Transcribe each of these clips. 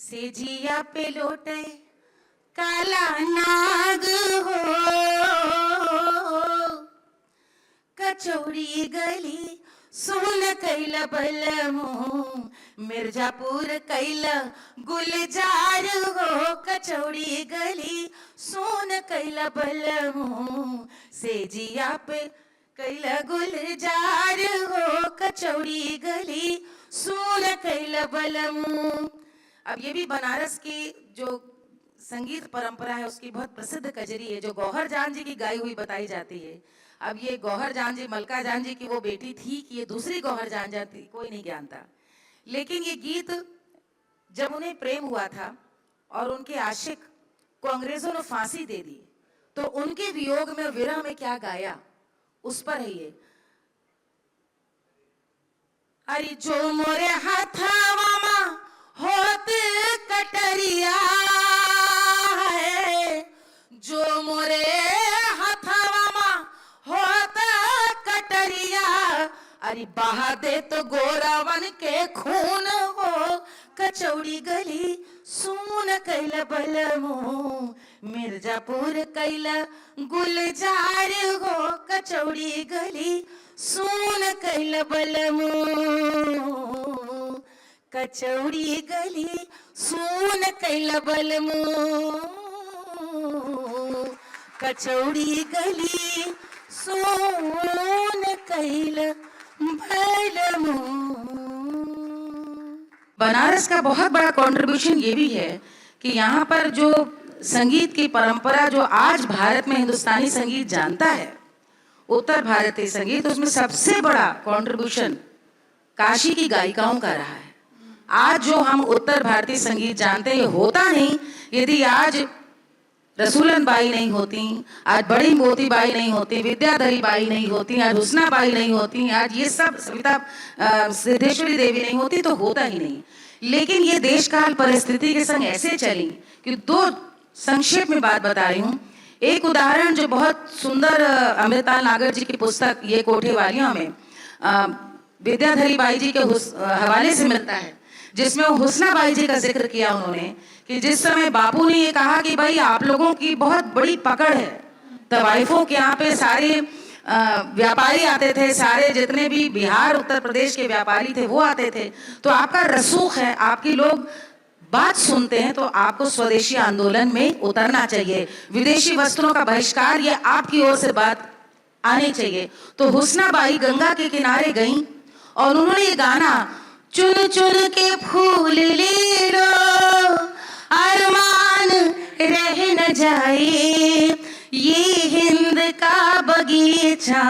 सेजिया पे लोटे काला नाग हो, कचौड़ी गली सुन कैला बलमो, मिर्जापुर कैला गुलजार हो, कचौड़ी गली सुन कैला बलमो, सेजिया पे कैला गुलजार हो, कचौड़ी गली सुन कैला बलमो। अब ये भी बनारस की जो संगीत परंपरा है उसकी बहुत प्रसिद्ध कजरी है जो गौहर जान जी की गाई हुई बताई जाती है। अब ये गौहर जान जी मलका जान जी की वो बेटी थी कि ये दूसरी गौहर जान थी, कोई नहीं जानता। लेकिन ये गीत जब उन्हें प्रेम हुआ था और उनके आशिक को अंग्रेजों ने फांसी दे दी तो उनके वियोग में विरह में क्या गाया उस पर है ये। अरे जो मोरे हाथावा होत कटरिया है, जो मोरे हथवा होत कटरिया, अरे बहा दे तो गोरावन के खून हो, कचौड़ी गली सुन कैला बलमो, मिर्जापुर कैला गुलजार हो, कचौड़ी गली सुन कैला बलमो, कचौड़ी गली सुन कैला बलमो, कचौड़ी गली सुन कैला बलमो। बनारस का बहुत बड़ा कंट्रीब्यूशन ये भी है कि यहाँ पर जो संगीत की परंपरा जो आज भारत में हिंदुस्तानी संगीत जानता है, उत्तर भारतीय संगीत, उसमें सबसे बड़ा कंट्रीब्यूशन काशी की गायिकाओं का रहा है। आज जो हम उत्तर भारतीय संगीत जानते हैं होता नहीं यदि आज रसूलन बाई नहीं होती, आज बड़ी मोती बाई नहीं होती, विद्याधरी बाई नहीं होती, आज हुस्ना बाई नहीं होती, आज ये सब सविता सिद्धेश्वरी देवी नहीं होती तो होता ही नहीं। लेकिन ये देश काल परिस्थिति के संग ऐसे चली कि दो संक्षेप में बात बता रही हूँ। एक उदाहरण जो बहुत सुंदर अमृताल नागर जी की पुस्तक ये कोठे वालियों में विद्याधरी बाई जी के हवाले से मिलता है, जिसमें हुस्ना बाई जी का जिक्र किया उन्होंने कि जिस समय बापू ने ये कहा कि भाई आप लोगों की बहुत बड़ी पकड़ है, तवाइफों के यहाँ पे सारे व्यापारी आते थे, सारे जितने भी बिहार उत्तर प्रदेश के व्यापारी थे वो आते थे, तो आपका रसूख है, आपकी लोग बात सुनते हैं, तो आपको स्वदेशी आंदोलन में उतरना चाहिए, विदेशी वस्त्रों का बहिष्कार ये आपकी ओर से बात आनी चाहिए। तो हुस्ना बाई गंगा के किनारे गई और उन्होंने ये गाना चुन चुन के फूल ले लो अरमान रह न जाए, ये हिंद का बगीचा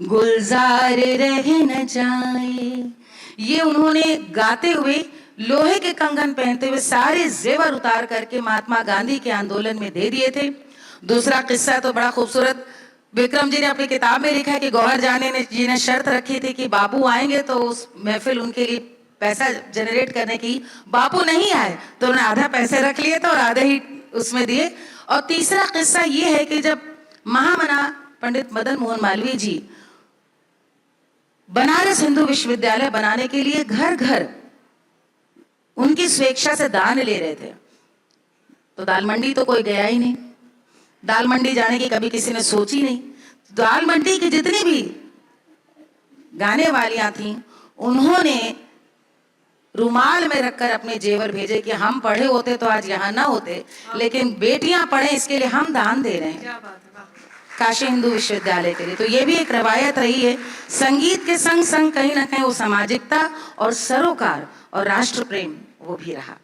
गुलजार रह न जाए, ये उन्होंने गाते हुए लोहे के कंगन पहनते हुए सारे जेवर उतार करके महात्मा गांधी के आंदोलन में दे दिए थे। दूसरा किस्सा तो बड़ा खूबसूरत विक्रम जी ने अपनी किताब में लिखा कि गौहर जाने ने जी ने शर्त रखी थी कि बापू आएंगे तो उस महफिल उनके लिए पैसा जनरेट करने की, बापू नहीं आए तो उन्होंने आधा पैसे रख लिए थे और आधे ही उसमें दिए। और तीसरा किस्सा ये है कि जब महामना पंडित मदन मोहन मालवीय जी बनारस हिंदू विश्वविद्यालय बनाने के लिए घर घर उनकी स्वेच्छा से दान ले रहे थे, तो दाल मंडी तो कोई गया ही नहीं, दाल मंडी जाने की कभी किसी ने सोची नहीं। दाल मंडी की जितनी भी गाने वालियां थीं उन्होंने रुमाल में रखकर अपने जेवर भेजे कि हम पढ़े होते तो आज यहाँ ना होते, लेकिन बेटियां पढ़े इसके लिए हम दान दे रहे हैं काशी हिंदू विश्वविद्यालय के लिए। तो ये भी एक रवायत रही है। संगीत के संग संग कहीं ना कहीं वो सामाजिकता और सरोकार और राष्ट्र प्रेम वो भी रहा।